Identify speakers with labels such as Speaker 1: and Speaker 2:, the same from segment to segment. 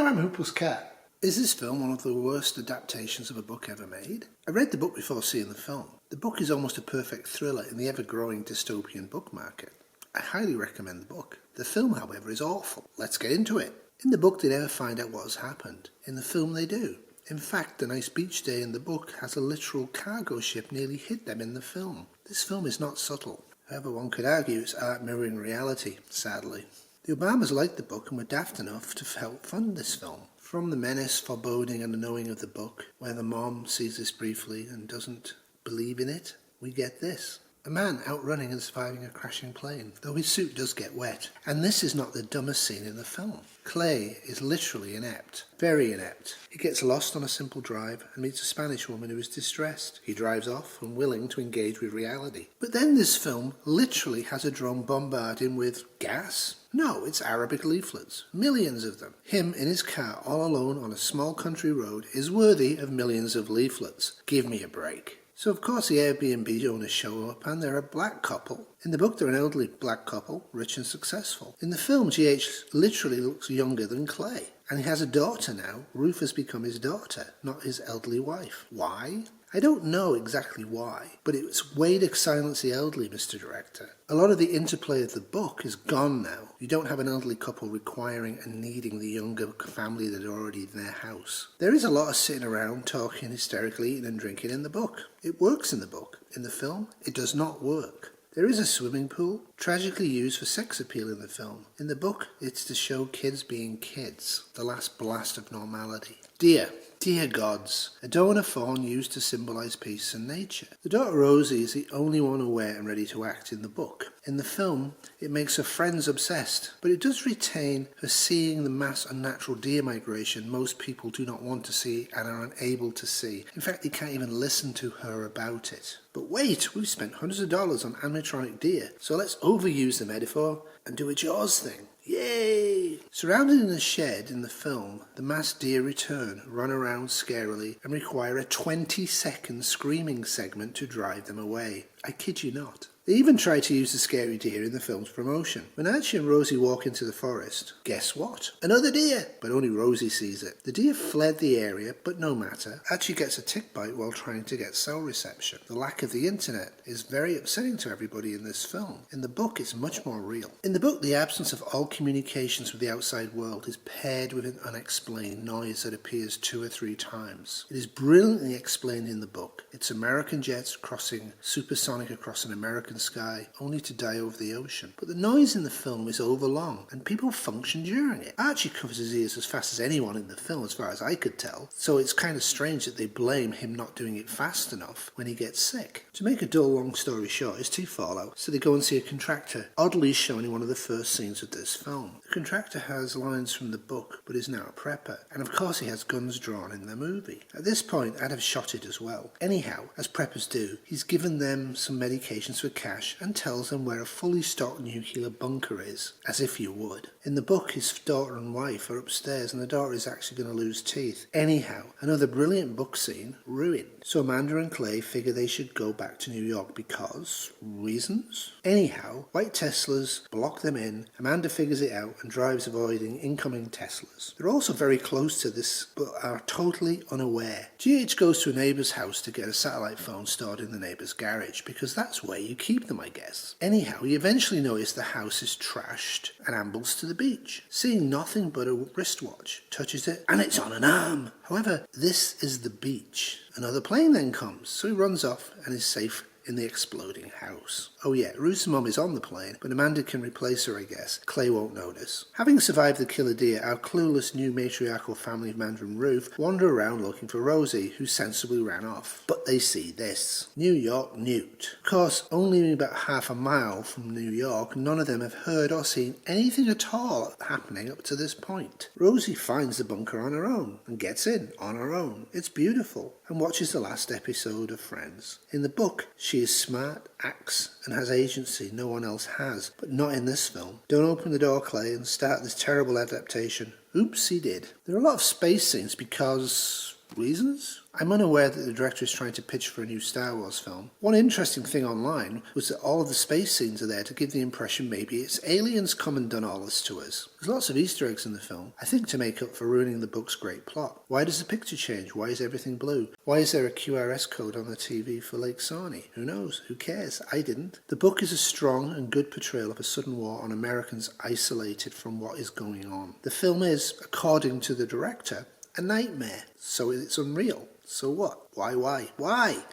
Speaker 1: I'm Huples Cat. Is this film one of the worst adaptations of a book ever made? I read the book before seeing the film. The book is almost a perfect thriller in the ever-growing dystopian book market. I highly recommend the book. The film, however, is awful. Let's get into it. In the book, they never find out what has happened. In the film, they do. In fact, the nice beach day in the book has a literal cargo ship nearly hit them in the film. This film is not subtle. However, one could argue it's art mirroring reality, sadly. The Obamas liked the book and were daft enough to help fund this film. From the menace, foreboding and the knowing of the book, where the mom sees this briefly and doesn't believe in it, we get this. A man outrunning and surviving a crashing plane, though his suit does get wet. And this is not the dumbest scene in the film. Clay is literally inept. Very inept. He gets lost on a simple drive and meets a Spanish woman who is distressed. He drives off, unwilling to engage with reality. But then this film literally has a drone bombard him with gas? No, it's Arabic leaflets. Millions of them. Him in his car all alone on a small country road is worthy of millions of leaflets. Give me a break. So of course the Airbnb owners show up and they're a black couple. In the book they're an elderly black couple, rich and successful. In the film GH literally looks younger than Clay. And he has a daughter now. Ruth has become his daughter, not his elderly wife. Why? I don't know exactly why, but it's way to silence the elderly, Mr. Director. A lot of the interplay of the book is gone now. You don't have an elderly couple requiring and needing the younger family that are already in their house. There is a lot of sitting around, talking, hysterically eating and drinking in the book. It works in the book. In the film, it does not work. There is a swimming pool, tragically used for sex appeal in the film. In the book, it's to show kids being kids, the last blast of normality. Dear gods, a doe and a fawn used to symbolise peace and nature. The daughter Rosie is the only one aware and ready to act in the book. In the film, it makes her friends obsessed, but it does retain her seeing the mass unnatural deer migration most people do not want to see and are unable to see. In fact, they can't even listen to her about it. But wait, we've spent hundreds of dollars on animatronic deer, so let's overuse the metaphor and do a Jaws thing. Yay! Surrounded in a shed in the film, the masked deer return, run around scarily, and require a 20-second screaming segment to drive them away. I kid you not. They even try to use the scary deer in the film's promotion. When Archie and Rosie walk into the forest, guess what? Another deer! But only Rosie sees it. The deer fled the area, but no matter. Archie gets a tick bite while trying to get cell reception. The lack of the internet is very upsetting to everybody in this film. In the book, it's much more real. In the book, the absence of all communications with the outside world is paired with an unexplained noise that appears 2 or 3 times. It is brilliantly explained in the book. It's American jets crossing supersonic across an American sky, only to die over the ocean. But the noise in the film is overlong, and people function during it. Archie covers his ears as fast as anyone in the film, as far as I could tell, so it's kind of strange that they blame him not doing it fast enough when he gets sick. To make a dull long story short, his teeth fall out, so they go and see a contractor, oddly shown in one of the first scenes of this film. The contractor has lines from the book, but is now a prepper, and of course he has guns drawn in the movie. At this point, I'd have shot it as well. Anyhow, as preppers do, he's given them some medications for cash and tells them where a fully stocked nuclear bunker is, as if you would. In the book, his daughter and wife are upstairs and the daughter is actually going to lose teeth. Anyhow, another brilliant book scene, ruined. So Amanda and Clay figure they should go back to New York because reasons? Anyhow, white Teslas block them in, Amanda figures it out and drives avoiding incoming Teslas. They're also very close to this but are totally unaware. GH goes to a neighbour's house to get a satellite phone stored in the neighbour's garage because that's where you keep them, I guess. Anyhow, he eventually notices the house is trashed and ambles to the beach. Seeing nothing but a wristwatch, touches it and it's on an arm. However, this is the beach. Another plane then comes, so he runs off and is safe in the exploding house. Oh yeah, Ruth's mum is on the plane, but Amanda can replace her, I guess. Clay won't notice. Having survived the killer deer, our clueless new matriarchal family of Amanda and Ruth wander around looking for Rosie, who sensibly ran off. But they see this. New York Newt. Of course, only about half a mile from New York, none of them have heard or seen anything at all happening up to this point. Rosie finds the bunker on her own, and gets in on her own. It's beautiful, and watches the last episode of Friends. In the book, she is smart, acts, and has agency no one else has, but not in this film. Don't open the door, Clay, and start this terrible adaptation. Oops, he did. There are a lot of space scenes because Reasons? I'm unaware that the director is trying to pitch for a new Star Wars film. One interesting thing online was that all of the space scenes are there to give the impression maybe it's aliens come and done all this to us. There's lots of Easter eggs in the film, I think to make up for ruining the book's great plot. Why does the picture change? Why is everything blue? Why is there a QRS code on the TV for Lake Sarnie? Who knows? Who cares? I didn't. The book is a strong and good portrayal of a sudden war on Americans isolated from what is going on. The film is, according to the director, a nightmare, so it's unreal. So what? Why?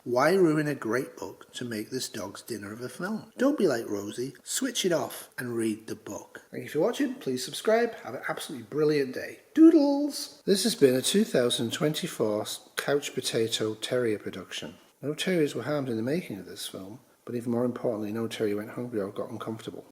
Speaker 1: Why ruin a great book to make this dog's dinner of a film? Don't be like Rosie, switch it off and read the book. Thank you for watching, please subscribe, have an absolutely brilliant day. Doodles! This has been a 2024 Couch Potato Terrier production. No terriers were harmed in the making of this film, but even more importantly, no terrier went hungry or got uncomfortable.